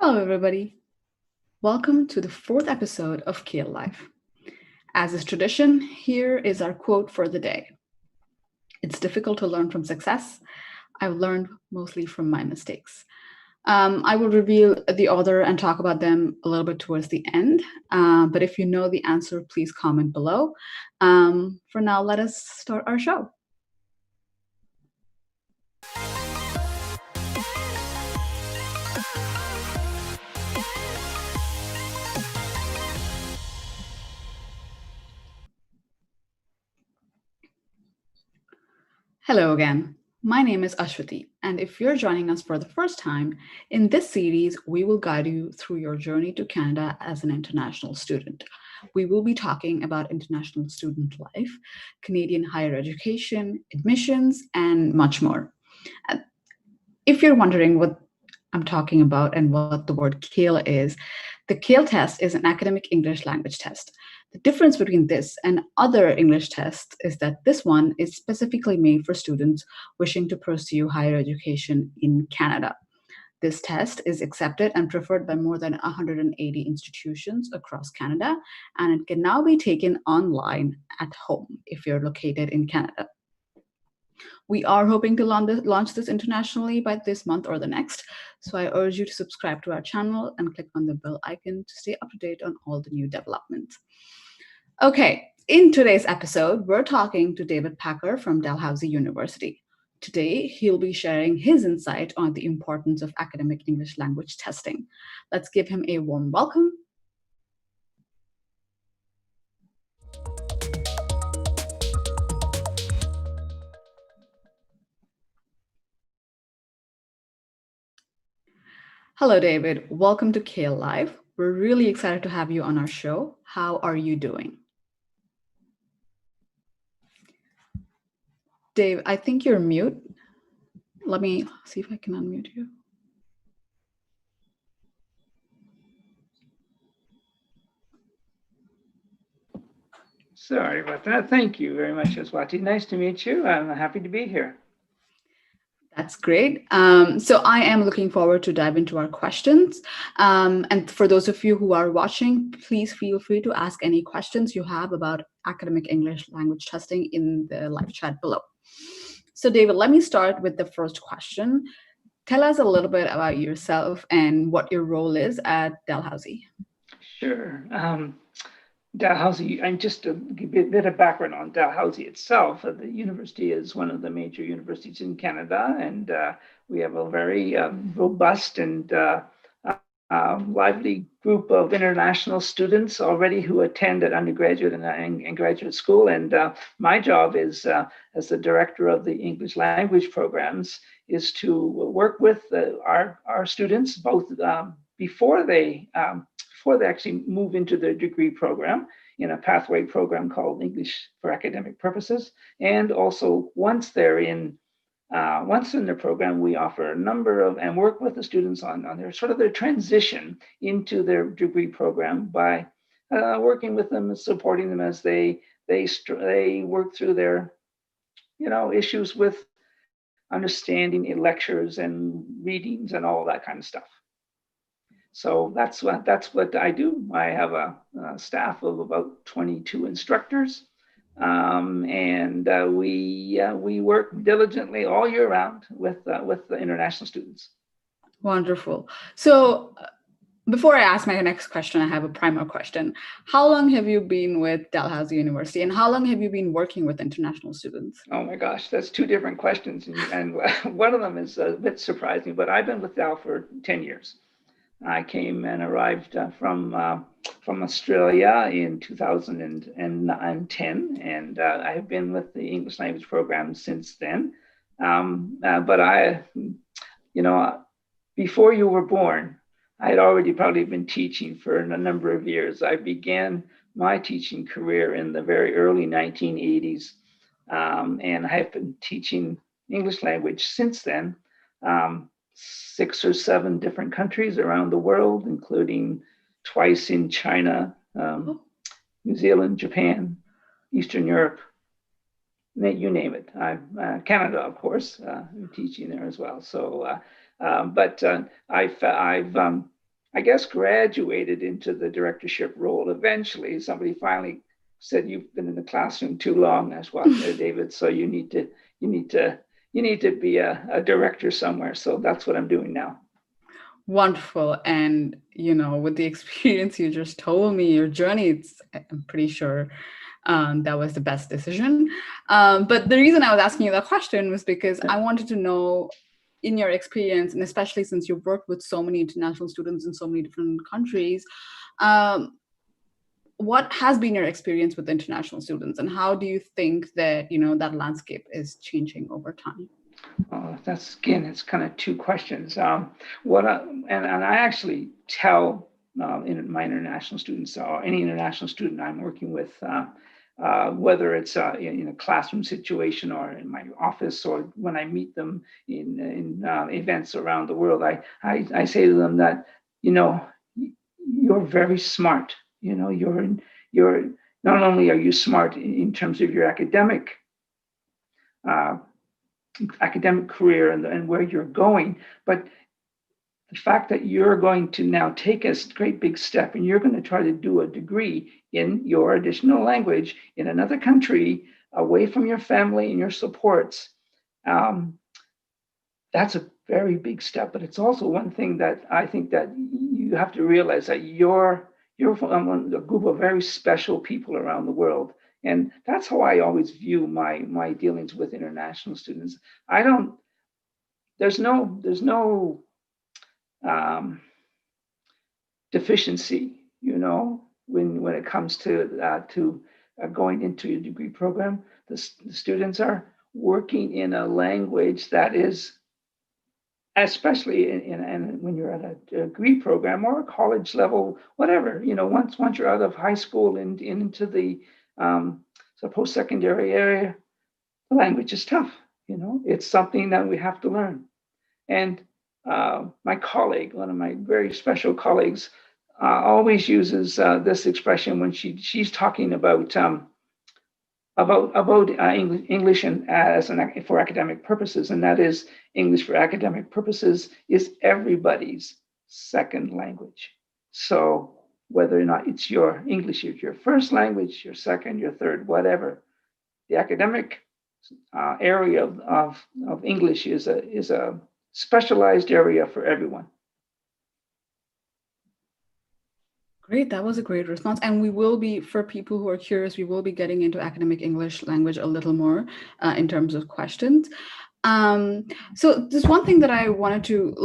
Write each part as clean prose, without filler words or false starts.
Hello, everybody. Welcome to the fourth episode of CAEL Live. As is tradition, here is our quote for the day. It's difficult to learn from success. I've learned mostly from my mistakes. I will reveal the author and talk about them a little bit towards the end. But if you know the answer, please comment below. For now, let us start our show. Hello again. My name is Ashwati, and if you're joining us for the first time, in this series, we will guide you through your journey to Canada as an international student. We will be talking about international student life, Canadian higher education, admissions, and much more. If you're wondering what I'm talking about and what the word CAEL is, the CAEL test is an academic English language test. The difference between this and other English tests is that this one is specifically made for students wishing to pursue higher education in Canada. This test is accepted and preferred by more than 180 institutions across Canada, and it can now be taken online at home if you're located in Canada. We are hoping to launch this internationally by this month or the next, so I urge you to subscribe to our channel and click on the bell icon to stay up to date on all the new developments. Okay, in today's episode, we're talking to David Packer from Dalhousie University. Today, he'll be sharing his insight on the importance of academic English language testing. Let's give him a warm welcome. Hello, David. Welcome to CAEL Live. We're really excited to have you on our show. How are you doing? Dave, I think you're mute. Let me see if I can unmute you. Sorry about that. Thank you very much, Aswati. Nice to meet you. I'm happy to be here. That's great. So I am looking forward to dive into our questions. And for those of you who are watching, please feel free to ask any questions you have about academic English language testing in the live chat below. So David, let me start with the first question. Tell us a little bit about yourself and what your role is at Dalhousie. Sure. Dalhousie, I'm just a bit of background on Dalhousie itself. The university is one of the major universities in Canada, and we have a very robust and lively group of international students already who attend at undergraduate and graduate school. And my job is, as the director of the English language programs, is to work with our students both before they actually move into their degree program in a pathway program called English for Academic Purposes. And also once they're in the program, we offer a number of, and work with the students on their transition into their degree program by working with them and supporting them as they work through their, issues with understanding lectures and readings and all that kind of stuff. So that's what I do. I have a staff of about 22 instructors, and we work diligently all year round with the international students. Wonderful. So before I ask my next question, I have a primer question. How long have you been with Dalhousie University, and how long have you been working with international students? Oh my gosh, that's two different questions, and one of them is a bit surprising, but I've been with Dal for 10 years. I came and arrived from Australia in 2010, and I have been with the English language program since then. But before you were born, I had already probably been teaching for a number of years. I began my teaching career in the very early 1980s, and I have been teaching English language since then. 6 or 7 different countries around the world, including twice in China, New Zealand, Japan, Eastern Europe, you name it. Canada, of course, I'm teaching there as well. So, I've I guess, graduated into the directorship role. Eventually, somebody finally said, "You've been in the classroom too long, as well, David. So you need to, you need to be a director somewhere." So that's what I'm doing now. Wonderful. And, with the experience you just told me, your journey, I'm pretty sure that was the best decision. But the reason I was asking you that question was because I wanted to know, in your experience, and especially since you've worked with so many international students in so many different countries, um, what has been your experience with international students, and how do you think that, that landscape is changing over time? That's again, it's kind of two questions. And I actually tell in my international students or any international student I'm working with, whether it's in a classroom situation or in my office or when I meet them in events around the world, I say to them that, you're very smart. You're not only are you smart in terms of your uh, academic career and where you're going, but the fact that you're going to now take a great big step and you're going to try to do a degree in your additional language in another country, away from your family and your supports, um, that's a very big step. But it's also one thing that I think that you have to realize that you're from a group of very special people around the world. And that's how I always view my dealings with international students. I don't, there's no um, deficiency, when it comes to going into a degree program. The students are working in a language that is, especially when you're at a degree program or a college level, whatever, once you're out of high school and into the so post-secondary area, the language is tough. It's something that we have to learn. And my colleague, one of my very special colleagues, always uses this expression when she's talking about English and for academic purposes, and that is, English for academic purposes is everybody's second language. So whether or not it's your English is your first language, your second, your third, whatever, the academic area of English is a specialized area for everyone. Great, that was a great response. And we will be, for people who are curious, we will be getting into academic English language a little more in terms of questions. So there's one thing that I wanted to,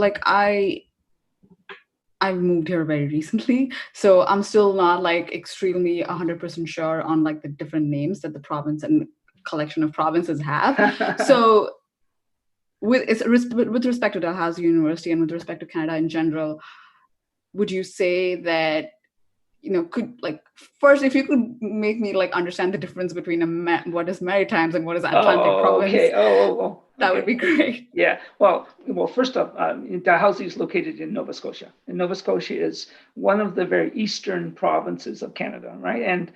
I've moved here very recently, so I'm still not extremely 100% sure on the different names that the province and collection of provinces have. So with respect to Dalhousie University and with respect to Canada in general, would you say that, could first, if you could make me understand the difference between what is Maritimes and what is Atlantic province? Okay. Okay. That would be great. Yeah. Well. First off, Dalhousie is located in Nova Scotia, and Nova Scotia is one of the very eastern provinces of Canada, right? And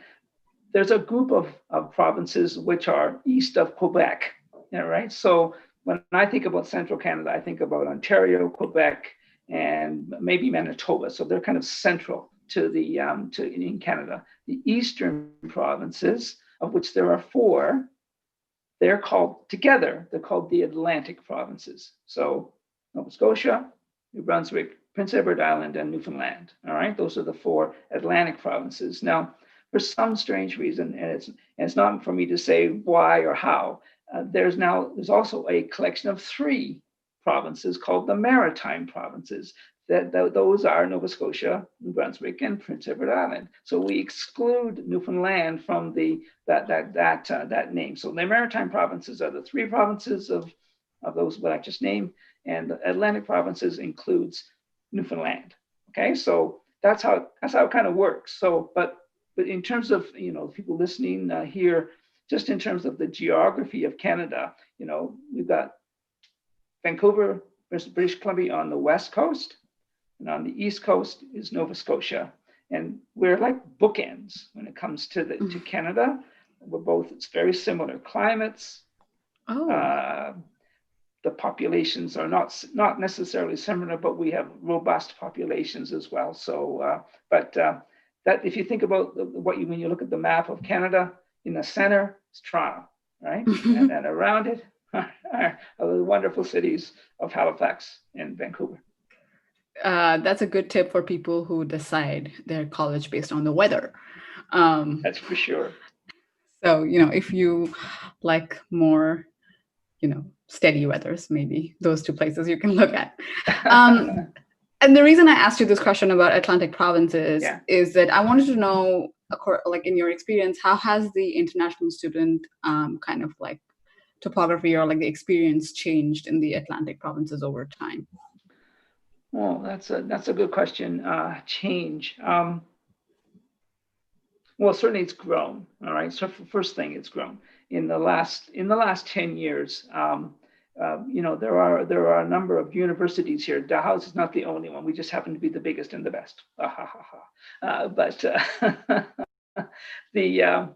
there's a group of provinces which are east of Quebec, right? So when I think about central Canada, I think about Ontario, Quebec, and maybe Manitoba. So they're kind of central to in Canada. The eastern provinces, of which there are four, they're called together. They're called the Atlantic provinces. So Nova Scotia, New Brunswick, Prince Edward Island, and Newfoundland. All right, those are the four Atlantic provinces. Now, for some strange reason, and it's not for me to say why or how, there's also a collection of three provinces called the Maritime provinces. Those are Nova Scotia, New Brunswick, and Prince Edward Island. So we exclude Newfoundland from that name. So the Maritime provinces are the three provinces of those what I just named, and the Atlantic provinces includes Newfoundland. Okay, so that's how it kind of works. So, but in terms of people listening here, just in terms of the geography of Canada, we've got Vancouver, British Columbia on the west coast, and on the east coast is Nova Scotia, and we're like bookends when it comes to Canada. It's very similar climates. Oh. the populations are not necessarily similar, but we have robust populations as well. So, that if you think about when you look at the map of Canada, in the center is Toronto, right, and then around it are the wonderful cities of Halifax and Vancouver. That's a good tip for people who decide their college based on the weather. That's for sure. So, if you like more, steady weathers, maybe those two places you can look at. And the reason I asked you this question about Atlantic provinces Yeah. is that I wanted to know, like in your experience, how has the international student kind of like topography or like the experience changed in the Atlantic provinces over time? Well, that's a good question. Change. Well, certainly it's grown. All right. So first thing, it's grown in the last 10 years. There are a number of universities here. Dalhousie is not the only one. We just happen to be the biggest and the best. But the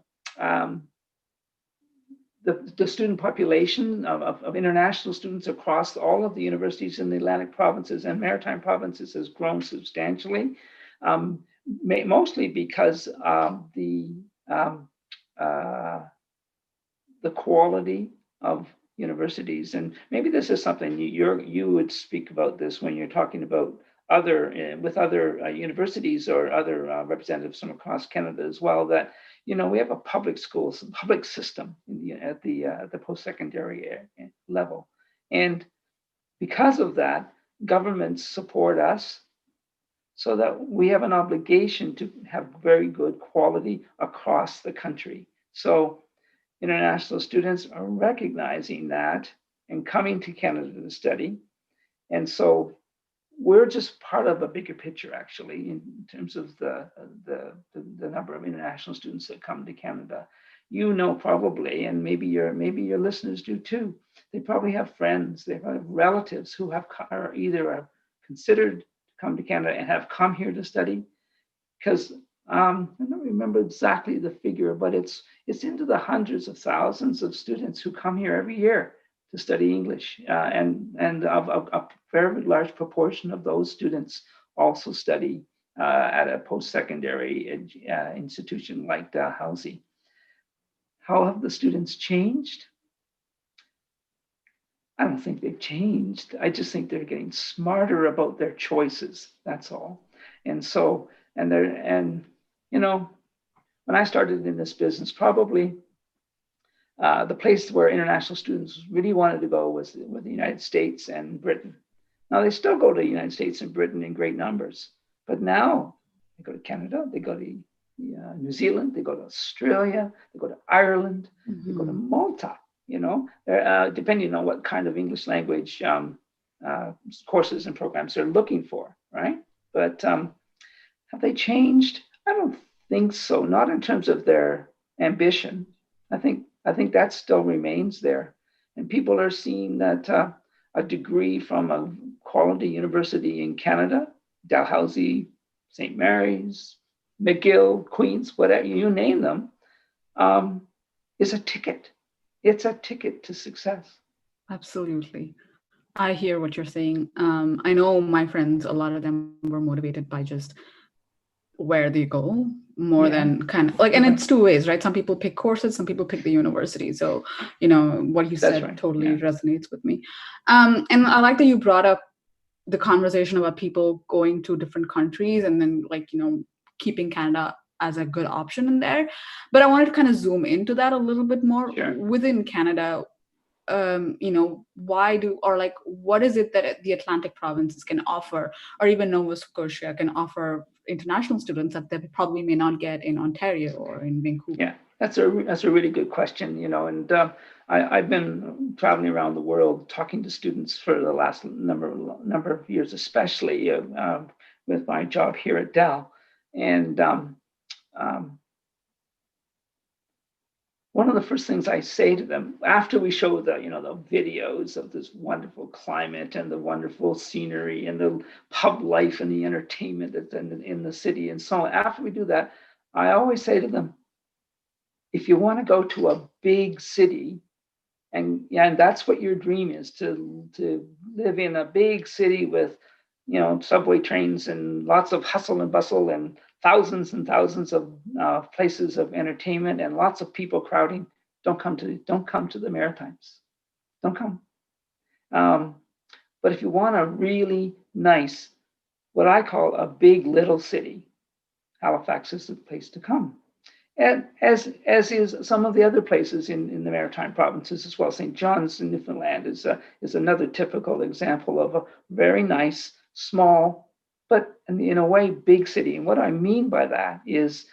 the student population of international students across all of the universities in the Atlantic provinces and Maritime provinces has grown substantially, mostly because um, uh, the quality of universities. And maybe this is something you would speak about this when you're talking about with other universities or other representatives from across Canada as well, that we have a public system at the post-secondary level, and because of that, governments support us so that we have an obligation to have very good quality across the country. So international students are recognizing that and coming to Canada to study. And so we're just part of a bigger picture, actually, in terms of the number of international students that come to Canada. Probably, and maybe your listeners do too. They probably have friends, they have relatives who are either considered to come to Canada and have come here to study, because I don't remember exactly the figure, but it's into the hundreds of thousands of students who come here every year to study English, and a very large proportion of those students also study at a post-secondary institution like Dalhousie. How have the students changed? I don't think they've changed. I just think they're getting smarter about their choices. That's all. And so, when I started in this business, probably the place where international students really wanted to go was the United States and Britain. Now, they still go to the United States and Britain in great numbers, but now they go to Canada, they go to New Zealand, they go to Australia, they go to Ireland, they go to Malta, depending on what kind of English language courses and programs they're looking for, right? But have they changed? I don't think so, not in terms of their ambition. I think that still remains there. And people are seeing that a degree from a quality university in Canada, Dalhousie, St. Mary's, McGill, Queen's, whatever you name them, is a ticket. It's a ticket to success. Absolutely. I hear what you're saying. I know my friends, a lot of them were motivated by just where they go more than kind of like, and it's two ways, right? Some people pick courses, some people pick the university. So, what you said totally resonates with me. And I like that you brought up the conversation about people going to different countries and then keeping Canada as a good option in there. But I wanted to kind of zoom into that a little bit more. Within Canada. What is it that the Atlantic provinces can offer, or even Nova Scotia can offer international students that they probably may not get in Ontario or in Vancouver? Yeah, that's a really good question, and I've been traveling around the world talking to students for the last number of years, especially with my job here at Dal, and one of the first things I say to them after we show the videos of this wonderful climate and the wonderful scenery and the pub life and the entertainment that's in the city and so on, after we do that, I always say to them, if you want to go to a big city, And yeah, and that's what your dream is, to live in a big city with, subway trains and lots of hustle and bustle and thousands of places of entertainment and lots of people crowding. Don't come to the Maritimes. Don't come. Um, but if you want a really nice, what I call a big little city, Halifax is the place to come. And as is some of the other places in the Maritime provinces as well. St. John's in Newfoundland is another typical example of a very nice, small, but in a way, big city. And what I mean by that is,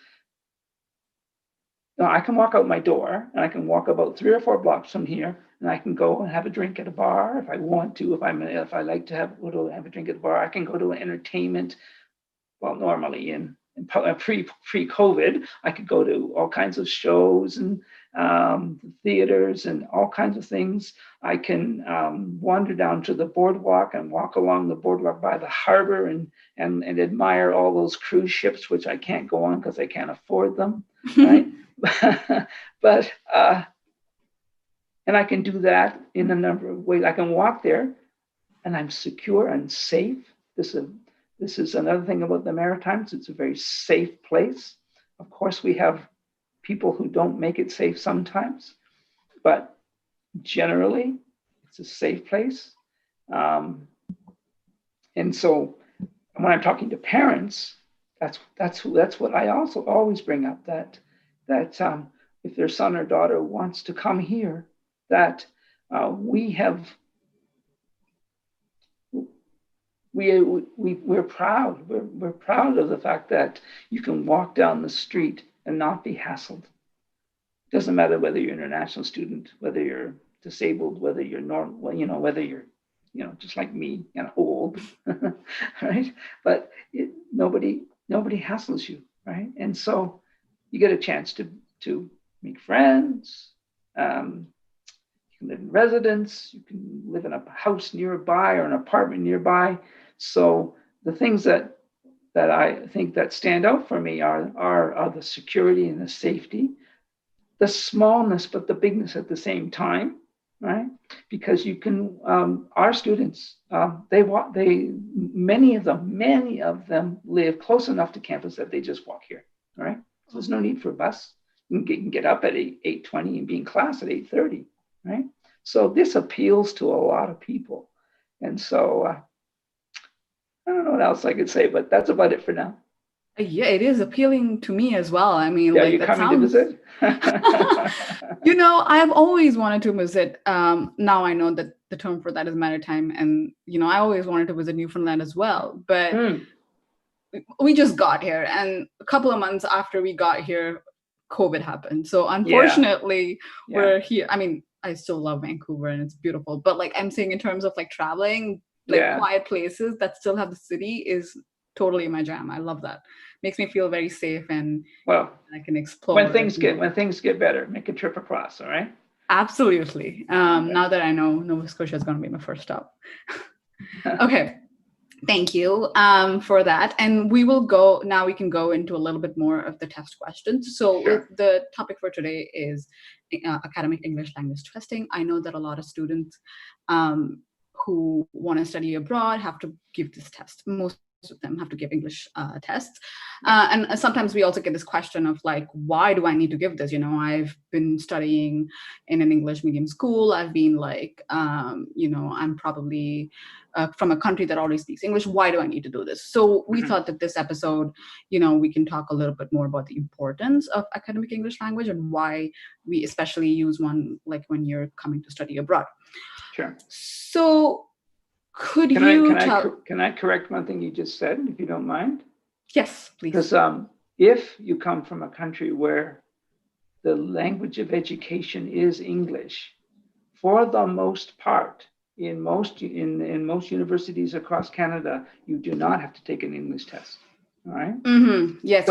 I can walk out my door and I can walk about 3 or 4 blocks from here, and I can go and have a drink at a bar if I want to. If I like to have a drink at the bar, I can go to an entertainment. Well, normally in pre-COVID, I could go to all kinds of shows and theaters and all kinds of things. I can wander down to the boardwalk and walk along the boardwalk by the harbor and admire all those cruise ships, which I can't go on because I can't afford them, right? But and I can do that in a number of ways. I can walk there, and I'm secure and safe. This is another thing about the Maritimes. It's a very safe place. Of course, we have people who don't make it safe sometimes, but generally, it's a safe place. And so, when I'm talking to parents, that's what I also always bring up, that if their son or daughter wants to come here, that we're proud. We're proud of the fact that you can walk down the street and not be hassled. It doesn't matter whether you're an international student, whether you're disabled, whether you're normal, whether you're, just like me and old, right? But nobody hassles you, right? And so you get a chance to make friends. You can live in residence. You can live in a house nearby or an apartment nearby. So the things that I think that stand out for me are the security and the safety, the smallness but the bigness at the same time, right? Because you can, our students, many of them live close enough to campus that they just walk here, right? So there's no need for a bus. You can get up at 8:20 and be in class at 8:30, right? So this appeals to a lot of people, and so I don't know what else I could say, but that's about it for now. Yeah, it is appealing to me as well. I mean, Yeah, like you that coming sounds. to visit? I've always wanted to visit. Now I know that the term for that is maritime, and I always wanted to visit Newfoundland as well. But we just got here, and a couple of months after we got here, COVID happened. So unfortunately, we're here. I mean, I still love Vancouver and it's beautiful, but like I'm saying, in terms of like traveling, like quiet places that still have the city is totally my jam. I love that. Makes me feel very safe, and well, I can explore. When things get better, make a trip across. All right. Absolutely. Now that I know Nova Scotia is going to be my first stop. Okay. Thank you for that. And we can go into a little bit more of the test questions. So the topic for today is academic English language testing. I know that a lot of students who want to study abroad have to give this test. Most of them have to give English tests. And sometimes we also get this question of like, why do I need to give this? I've been studying in an English medium school. I've been like, I'm probably from a country that already speaks English. Why do I need to do this? So we thought that this episode, we can talk a little bit more about the importance of academic English language and why we especially use one like when you're coming to study abroad. Sure. So can I correct one thing you just said, if you don't mind? Yes, please. Because if you come from a country where the language of education is English, for the most part, in most universities across Canada, you do not have to take an English test. All right. Mm-hmm. Yes.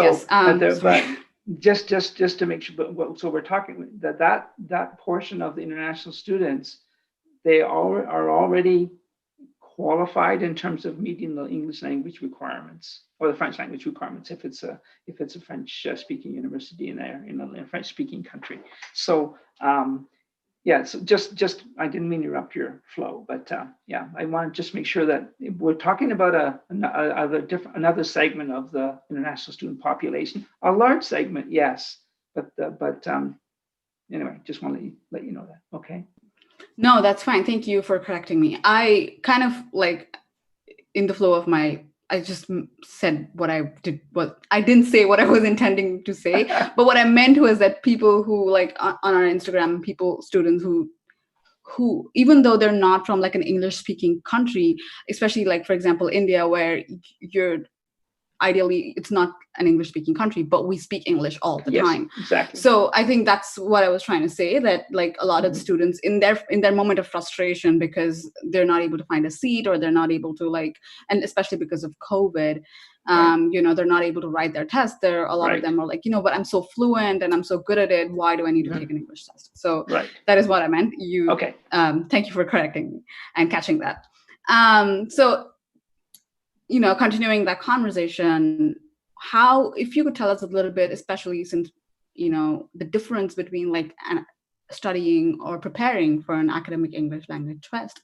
But just to make sure, so we're talking that portion of the international students, they are already qualified in terms of meeting the English language requirements or the French language requirements if it's a French speaking university in a French speaking country. So yeah, so just I didn't mean to interrupt your flow, but yeah, I want to just make sure that we're talking about another segment of the international student population, a large segment, yes, but anyway, just want to let you know that. Okay. No, that's fine. Thank you for correcting me. I kind of like in the flow of my I just said what I did. What I didn't say what I was intending to say, but what I meant was that people who like on our Instagram, people, students who even though they're not from like an English speaking country, especially like for example India, where you're ideally it's not an English speaking country, but we speak English all the Yes, time. exactly. So I think that's what I was trying to say, that like a lot of the students in their moment of frustration because they're not able to find a seat, or they're not able to like, and especially because of COVID, Right. they're not able to write their test. There a lot of Right. them are like, but I'm so fluent and I'm so good at it, why do I need to take an English test? So Right. that is what I meant. Okay. Thank you for correcting me and catching that. So continuing that conversation, how, if you could tell us a little bit, especially since the difference between like studying or preparing for an academic English language test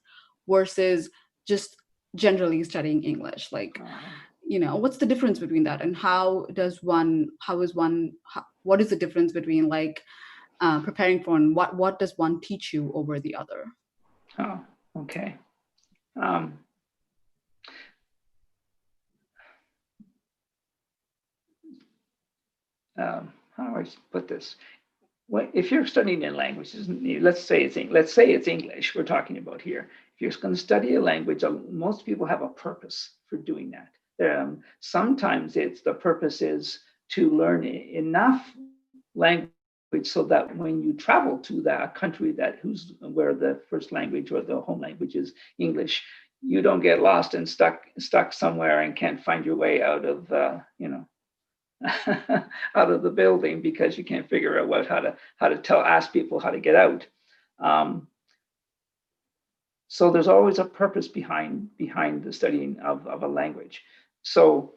versus just generally studying English, like what's the difference between that, and what is the difference between like preparing for, and what does one teach you over the other? Oh, okay. How do I put this? If you're studying a language, let's say it's English we're talking about here. If you're going to study a language, most people have a purpose for doing that. Sometimes the purpose is to learn enough language so that when you travel to that country where the first language or the home language is English, you don't get lost and stuck somewhere and can't find your way out of out of the building because you can't figure out how to ask people how to get out. So there's always a purpose behind the studying of a language. So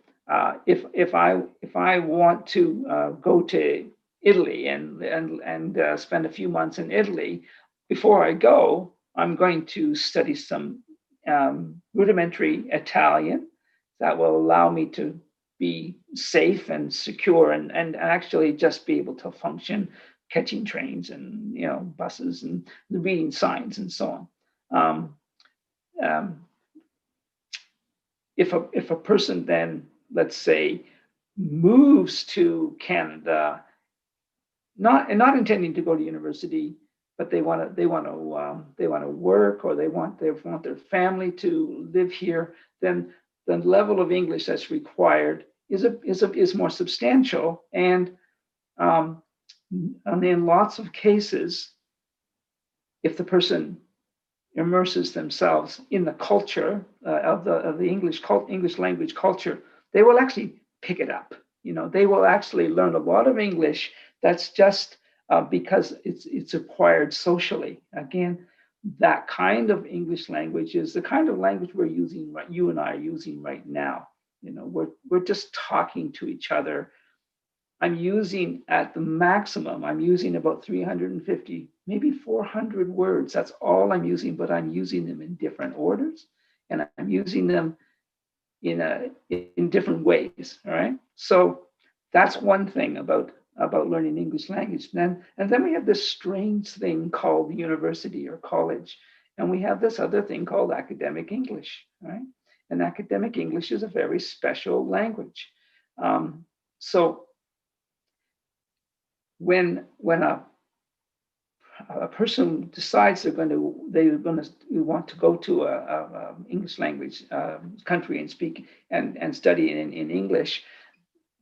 if I want to go to Italy and spend a few months in Italy, before I go, I'm going to study some rudimentary Italian that will allow me to be safe and secure and actually just be able to function catching trains and buses and reading signs and so on. Um, if a person then, let's say, moves to Canada, not intending to go to university, but they want to work, or they want their family to live here, then the level of English that's required is more substantial, and in lots of cases, if the person immerses themselves in the culture of the English language culture, they will actually pick it up. They will actually learn a lot of English that's just because it's acquired socially. Again, that kind of English language is the kind of language you and I are using right now. We're just talking to each other. I'm using at the maximum, I'm using about 350, maybe 400 words. That's all I'm using, but I'm using them in different orders, and I'm using them in different ways. All right. So that's one thing about learning English language. And then we have this strange thing called university or college, and we have this other thing called academic English. Right. And academic English is a very special language. So when a person decides they want to go to a English language country and speak and study in English,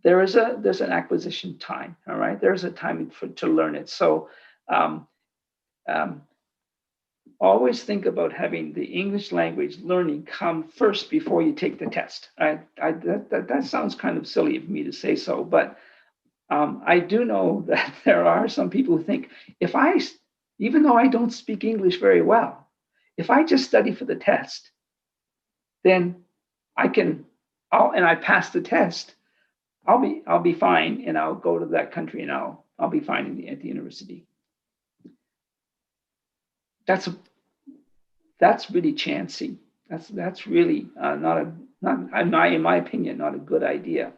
there's an acquisition time. All right, there's a time to learn it. So always think about having the English language learning come first before you take the test. That sounds kind of silly of me to say so, but I do know that there are some people who think even though I don't speak English very well, if I just study for the test, then and I pass the test, I'll be fine, and I'll go to that country and I'll be fine at the university. that's that's really chancy. That's really in my opinion, not a good idea.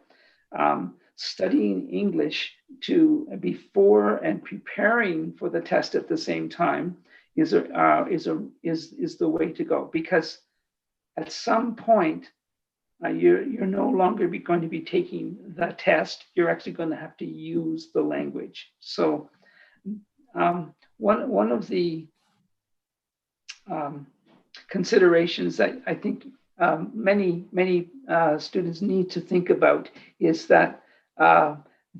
Studying English to before and preparing for the test at the same time is the way to go, because at some point you're no longer going to be taking the test. You're actually going to have to use the language. So one of the um, considerations that I think many students need to think about is that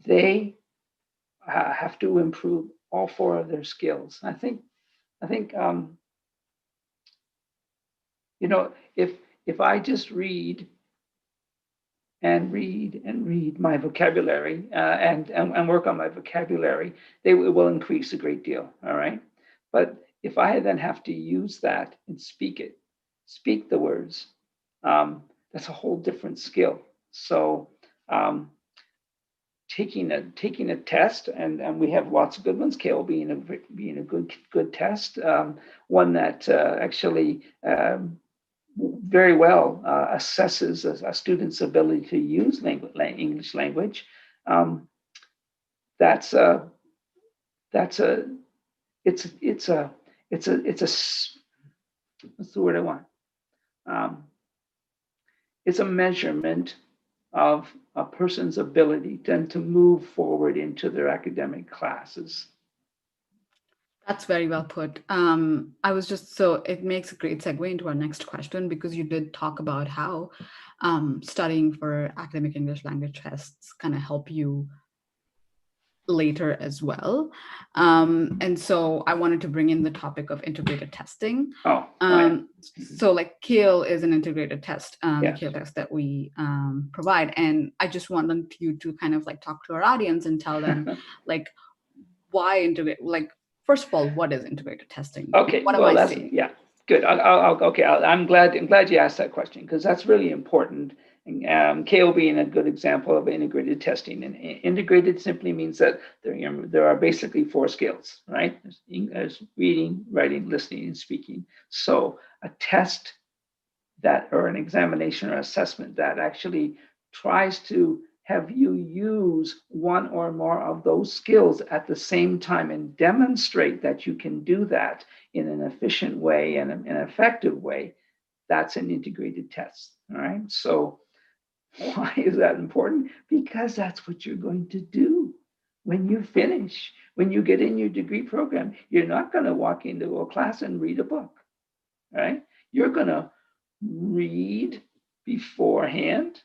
they have to improve all four of their skills. I think you know, if I just read and read my vocabulary and work on my vocabulary, it will increase a great deal. All right, but if I then have to use that and speak the words, that's a whole different skill. So taking a test, and we have lots of good ones. CAEL being a good test, one that actually very well assesses a student's ability to use English language. That's a it's a what's the word I want? It's a measurement of a person's ability then to move forward into their academic classes. That's very well put. I was just it makes a great segue into our next question, because you did talk about how studying for academic English language tests kind of help you later as well. And so I wanted to bring in the topic of integrated testing. So like CAEL is an integrated test, yes. CAEL test that we provide. And I just wanted you to kind of like talk to our audience and tell them like why integrate, like, first of all, what is integrated testing? Okay, what am I saying? Yeah, good. I'm glad you asked that question, because that's really important. CAEL being a good example of integrated testing, and integrated simply means that there are basically four skills, right? There's reading, writing, listening, and speaking. So a test that, or an examination or assessment that actually tries to have you use one or more of those skills at the same time and demonstrate that you can do that in an efficient way and an effective way, that's an integrated test. All right. So why is that important? Because that's what you're going to do when you finish, when you get in your degree program. You're not going to walk into a class and read a book, right? You're going to read beforehand.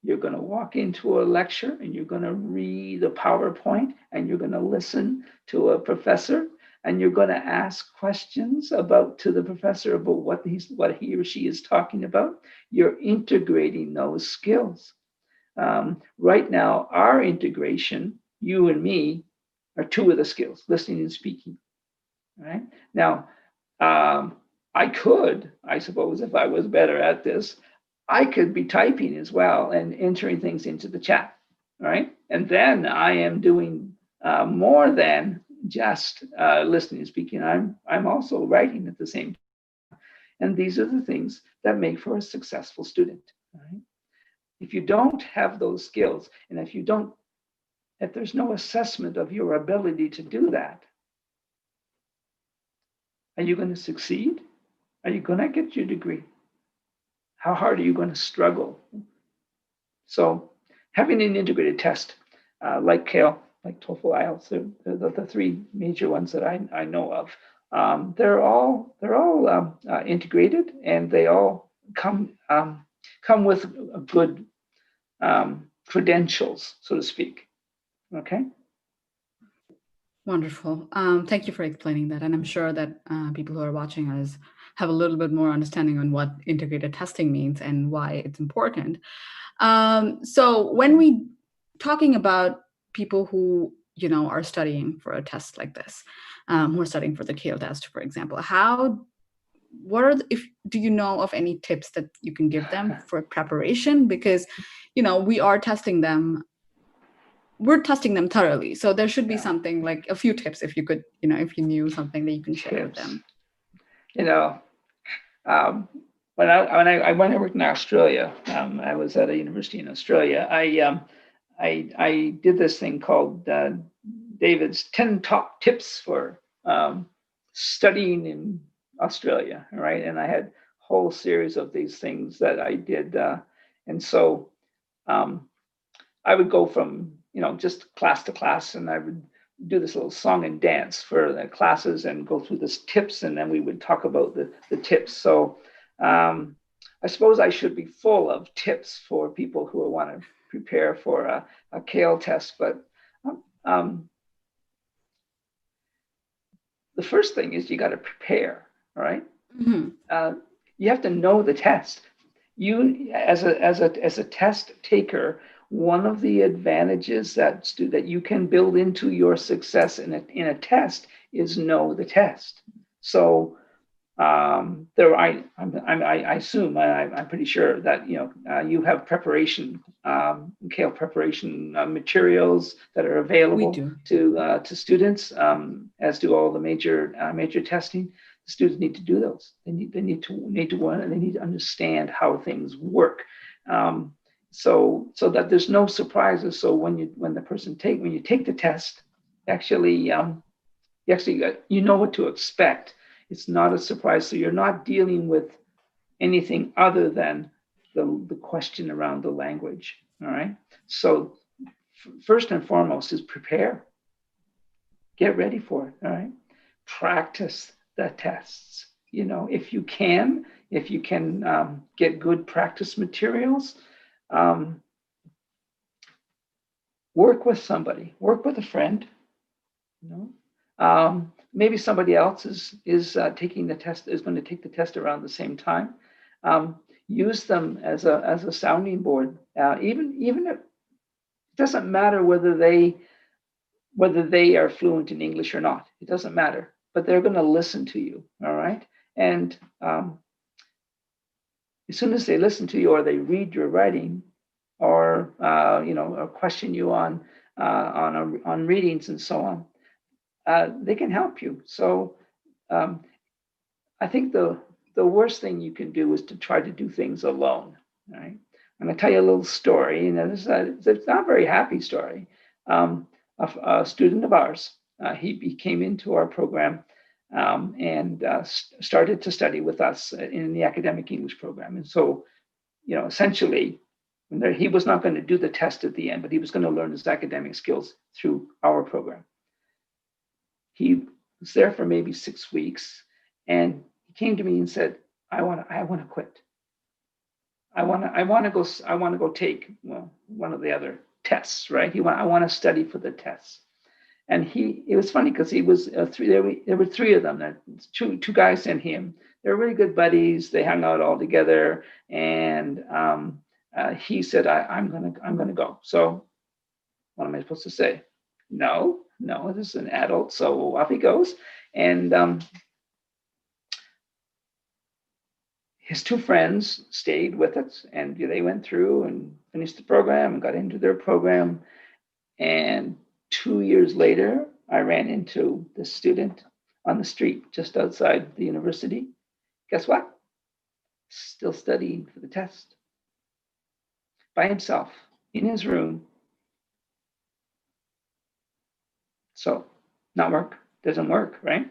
You're going to walk into a lecture and you're going to read a PowerPoint, and you're going to listen to a professor, and you're going to ask questions to the professor about what he or she is talking about. You're integrating those skills. Right now, our integration, you and me, are two of the skills, listening and speaking. Right now, I suppose, if I was better at this, I could be typing as well and entering things into the chat, right? And then I am doing more than just listening and speaking. I'm also writing at the same time. And these are the things that make for a successful student, right? If you don't have those skills, and if there's no assessment of your ability to do that, are you going to succeed? Are you going to get your degree? How hard are you going to struggle? So having an integrated test like CAEL, like TOEFL, IELTS, the three major ones that I know of, they're all integrated, and they all come with good credentials, so to speak. Okay. Wonderful. Thank you for explaining that. And I'm sure that people who are watching us have a little bit more understanding on what integrated testing means and why it's important. So when we talking about people who, are studying for a test like this, who are studying for the CAEL test, for example, do you know of any tips that you can give them for preparation? Because, we are testing them. We're testing them thoroughly. So there should be something like a few tips, if you could, if you knew something that you can share with them. you know, um, when I worked in Australia, I was at a university in Australia. I did this thing called David's 10 top tips for studying in Australia, right? And I had a whole series of these things that I did, and so um, I would go from just class to class, and I would do this little song and dance for the classes and go through this tips, and then we would talk about the tips. So I suppose I should be full of tips for people who want to prepare for a CAEL test, but um, the first thing is you got to prepare, right? Mm-hmm. You have to know the test. You, as a test taker, one of the advantages that you can build into your success in a test is know the test. So I assume, I'm pretty sure that you have preparation, CAEL preparation materials that are We available do. to students, as do all the major testing. The students need to do those. They need to learn, and they need to understand how things work. So that there's no surprises. So when you take the test, actually you know what to expect. It's not a surprise. So you're not dealing with anything other than the question around the language. All right. So first and foremost is prepare. Get ready for it. All right. Practice the tests. If you can, get good practice materials, um, work with somebody, work with a friend. You maybe somebody else is taking the test, is going to take the test around the same time. Use them as a sounding board. Even if it doesn't matter whether they are fluent in English or not. It doesn't matter, but they're going to listen to you. All right, and as soon as they listen to you, or they read your writing, or or question you on readings and so on, they can help you. So I think the worst thing you can do is to try to do things alone. Right? I'm going to tell you a little story. It's not a very happy story. A student of ours, he came into our program, and started to study with us in the academic English program. And so, essentially, he was not going to do the test at the end, but he was going to learn his academic skills through our program. He was there for maybe 6 weeks, and he came to me and said, I want to quit. I want to go take one of the other tests, right? I want to study for the tests. And it was funny because he was there were three of them. Two guys and him. They're really good buddies. They hung out all together, and he said, I'm gonna go. So what am I supposed to say? No, this is an adult. So off he goes. And his two friends stayed with us, and they went through and finished the program and got into their program. And 2 years later, I ran into this student on the street just outside the university. Guess what? Still studying for the test by himself in his room. So, not work, doesn't work, right?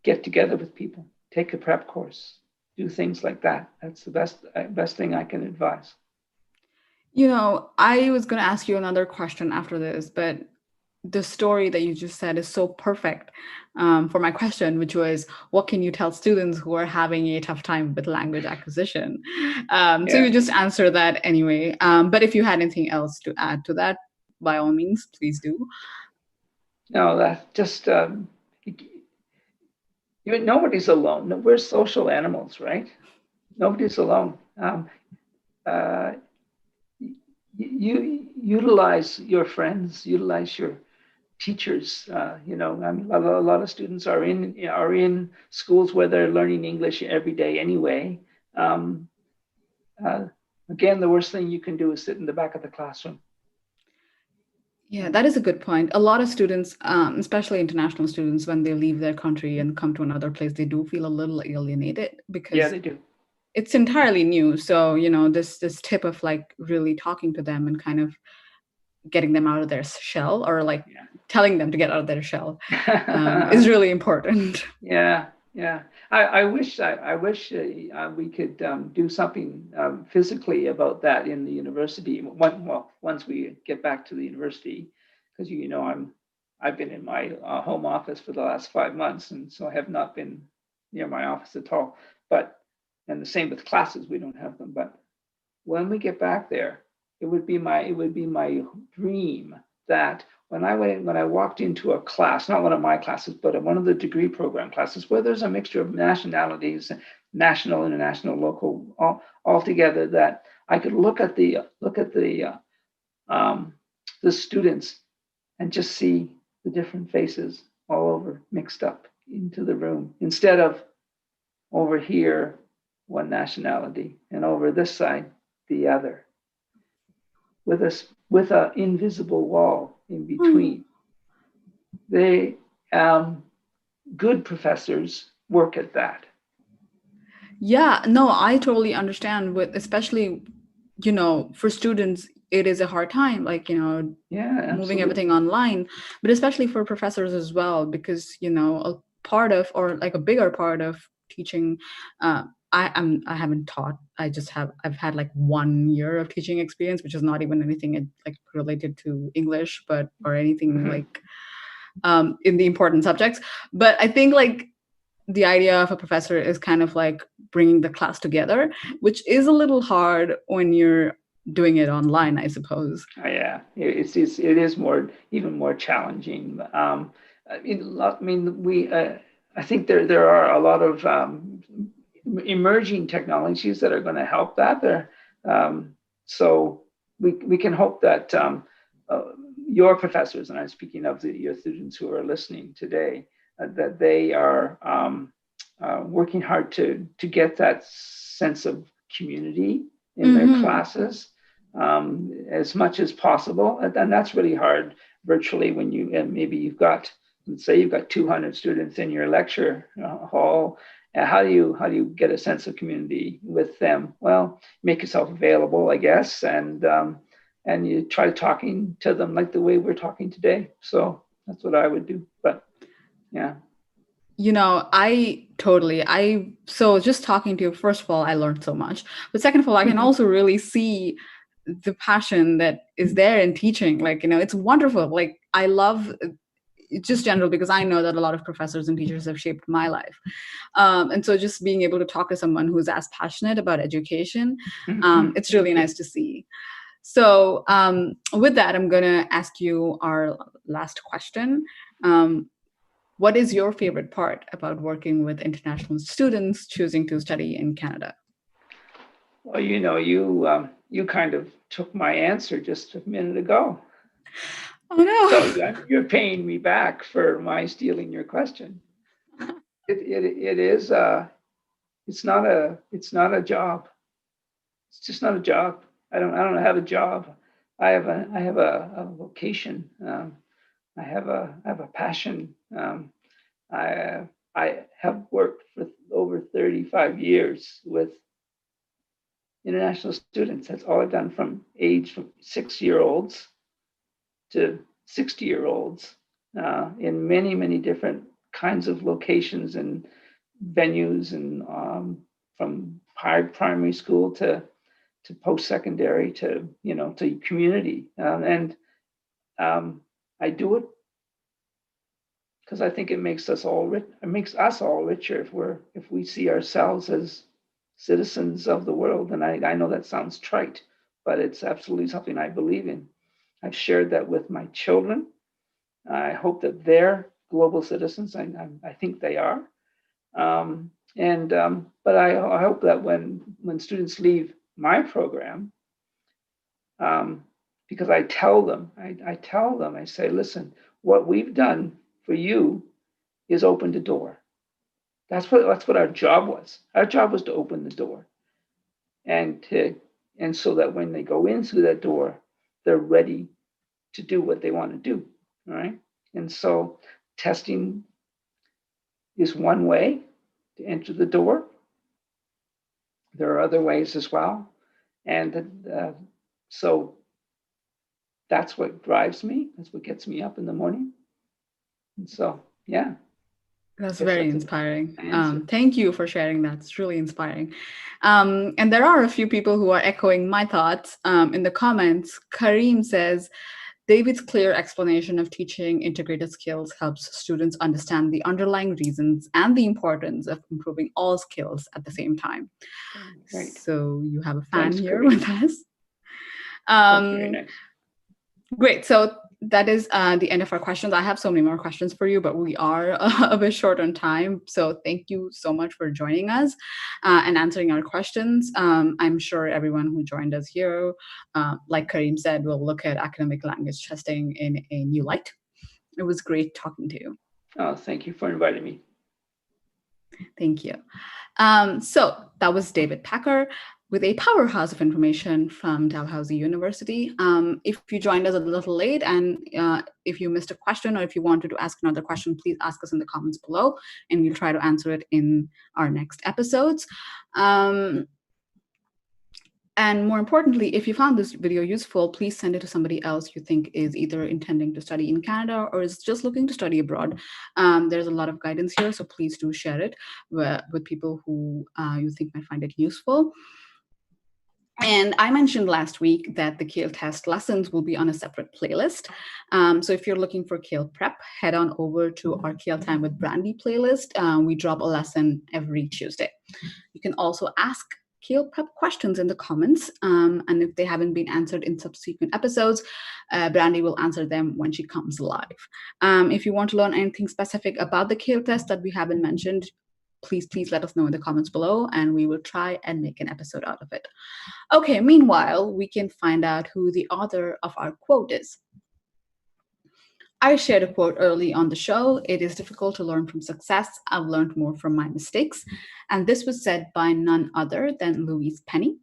Get together with people, take a prep course, do things like that. That's the best thing I can advise. I was going to ask you another question after this, but the story that you just said is so perfect for my question, which was, what can you tell students who are having a tough time with language acquisition? So you just answer that anyway. But if you had anything else to add to that, by all means, please do. No, that just nobody's alone. We're social animals, right? Nobody's alone. You utilize your friends, utilize your teachers. I mean, a lot of students are in schools where they're learning English every day anyway. Again, the worst thing you can do is sit in the back of the classroom. Yeah, that is a good point. A lot of students, especially international students, when they leave their country and come to another place, they do feel a little alienated Yeah, because they do. it's entirely new. So, this tip of like really talking to them and kind of getting them out of their shell, or like telling them to get out of their shell, is Yeah. really important. Yeah, yeah. I wish we could do something physically about that in the university. Once we get back to the university, because I've been in my home office for the last 5 months, and so I have not been near my office at all. But and the same with classes, we don't have them. But when we get back there, it would be my dream that when I walked into a class, not one of my classes, but one of the degree program classes where there's a mixture of nationalities, national, international, local, all together, that I could um, the students and just see the different faces all over mixed up into the room, instead of over here one nationality and over this side the other, with a invisible wall in Hmm. between. They Good professors work at that. Yeah, no, I totally understand with, especially, for students, it is a hard time, like, Yeah, moving everything absolutely. online, but especially for professors as well, because, a part of, or like a bigger part of teaching, uh, I haven't taught. I've had like 1 year of teaching experience, which is not even anything like related to English, but or anything Mhm. like in the important subjects. But I think like the idea of a professor is kind of like bringing the class together, which is a little hard when you're doing it online, I suppose. Yeah, it is even more challenging. I think there are a lot of emerging technologies that are going to help that there. So we can hope that uh, your professors, and I'm speaking of your students who are listening today, that they are working hard to get that sense of community in their Hmm. classes as much as possible. And that's really hard virtually when maybe let's say you've got 200 students in your lecture hall. How do you get a sense of community with them? Well, make yourself available, I guess, and you try talking to them like the way we're talking today. So that's what I would do. But yeah. So just talking to you, first of all, I learned so much. But second of all, I can also really see the passion that is there in teaching. Like, it's wonderful. Like, I love just general, because I know that a lot of professors and teachers have shaped my life. And so just being able to talk to someone who's as passionate about education, it's really Thank you. nice to see. So, with that, I'm going to ask you our last question. What is your favorite part about working with international students choosing to study in Canada? Well, you kind of took my answer just a minute ago. Oh So no. you're paying me back for my stealing your question. It is it's not a job. It's just not a job. I don't have a job. I have a vocation. I have a passion. I have worked for over 35 years with international students. That's all I've done, from 6-year-olds to 60-year-olds, in many, many different kinds of locations and venues, and from primary school to post-secondary to community. And I do it because I think it makes us all rich. It makes us all richer if we see ourselves as citizens of the world. And I know that sounds trite, but it's absolutely something I believe in. I've shared that with my children. I hope that they're global citizens. I think they are. And But I hope that when students leave my program, um, because I say, listen, what we've done for you is opened a door. That's what our job was. Our job was to open the door, and so that when they go in through that door, they're ready to do what they want to do. All right. And so testing is one way to enter the door. There are other ways as well. And so that's what drives me. That's what gets me up in the morning. And so, yeah. That's very that's inspiring. Thank you for sharing that. It's really inspiring. And there are a few people who are echoing my thoughts. In the comments, Kareem says, David's clear explanation of teaching integrated skills helps students understand the underlying reasons and the importance of improving all skills at the same time. Right. So you have a fan Thanks, here Kareem. with us. That's very nice. Great. So that is the end of our questions. I have so many more questions for you, but we are a bit short on time. So thank you so much for joining us and answering our questions. I'm sure everyone who joined us here, like Kareem said, will look at academic language testing in a new light. It was great talking to you. Oh, thank you for inviting me. Thank you. So that was David Packer with a powerhouse of information from Dalhousie University. If you joined us a little late and if you missed a question or if you wanted to ask another question, please ask us in the comments below and we'll try to answer it in our next episodes. And more importantly, if you found this video useful, please send it to somebody else you think is either intending to study in Canada or is just looking to study abroad. There's a lot of guidance here, so please do share it with people who you think might find it useful. And I mentioned last week that the CAEL test lessons will be on a separate playlist. So if you're looking for CAEL prep, head on over to our CAEL Time with Brandy playlist. We drop a lesson every Tuesday. You can also ask CAEL prep questions in the comments. And if they haven't been answered in subsequent episodes, Brandy will answer them when she comes live. If you want to learn anything specific about the CAEL test that we haven't mentioned, please let us know in the comments below and we will try and make an episode out of it. Okay, meanwhile, we can find out who the author of our quote is. I shared a quote early on the show. It is difficult to learn from success. I've learned more from my mistakes. And this was said by none other than Louise Penny.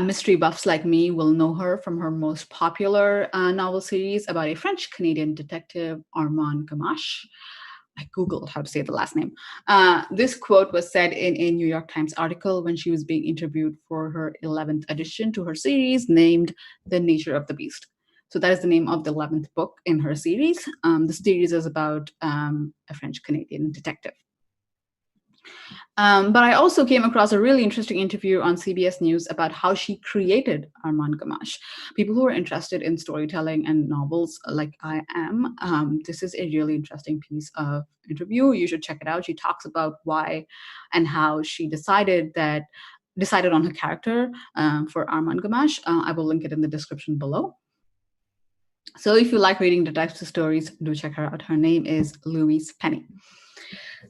Mystery buffs like me will know her from her most popular novel series about a French-Canadian detective, Armand Gamache. I Googled how to say the last name. This quote was said in a New York Times article when she was being interviewed for her 11th addition to her series named The Nature of the Beast. So that is the name of the 11th book in her series. The series is about a French-Canadian detective. But I also came across a really interesting interview on CBS News about how she created Armand Gamache. People who are interested in storytelling and novels like I am, this is a really interesting piece of interview. You should check it out. She talks about why and how she decided on her character for Armand Gamache. I will link it in the description below. So if you like reading detective stories, do check her out. Her name is Louise Penny.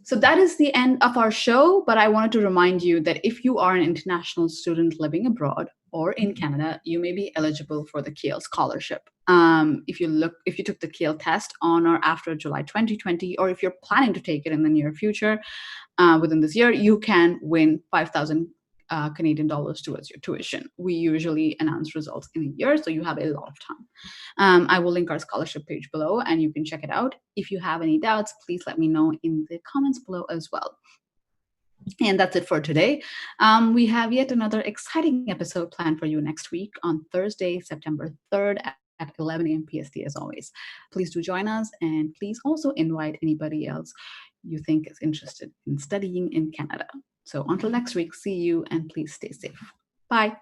So that is the end of our show, but I wanted to remind you that if you are an international student living abroad or in Canada, you may be eligible for the CAEL scholarship. If you took the CAEL test on or after July 2020, or if you're planning to take it in the near future, within this year, you can win 5,000 Canadian dollars towards your tuition. We usually announce results in a year, so you have a lot of time. I will link our scholarship page below and you can check it out. If you have any doubts, please let me know in the comments below as well. And that's it for today. We have yet another exciting episode planned for you next week on Thursday, September 3rd at 11 a.m. PST as always. Please do join us and please also invite anybody else you think is interested in studying in Canada. So until next week, see you and please stay safe. Bye.